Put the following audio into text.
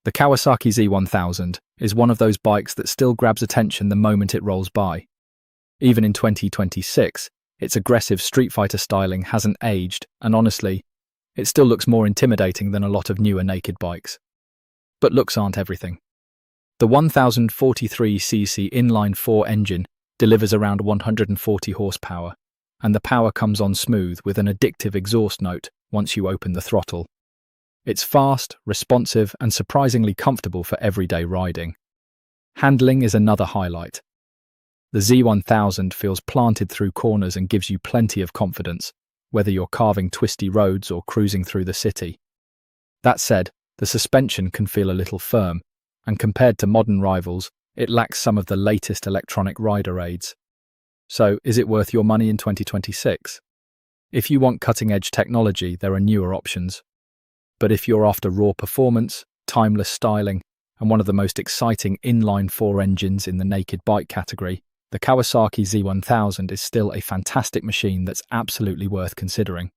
The Kawasaki Z1000 is one of those bikes that still grabs attention the moment it rolls by. Even in 2026, its aggressive street fighter styling hasn't aged, and honestly, it still looks more intimidating than a lot of newer naked bikes. But looks aren't everything. The 1043cc inline-4 engine delivers around 140 horsepower, and the power comes on smooth with an addictive exhaust note once you open the throttle. It's fast, responsive, and surprisingly comfortable for everyday riding. Handling is another highlight. The Z1000 feels planted through corners and gives you plenty of confidence, whether you're carving twisty roads or cruising through the city. That said, the suspension can feel a little firm, and compared to modern rivals, it lacks some of the latest electronic rider aids. So, is it worth your money in 2026? If you want cutting-edge technology, there are newer options. But if you're after raw performance, timeless styling, and one of the most exciting inline-4 engines in the naked bike category, the Kawasaki Z1000 is still a fantastic machine that's absolutely worth considering.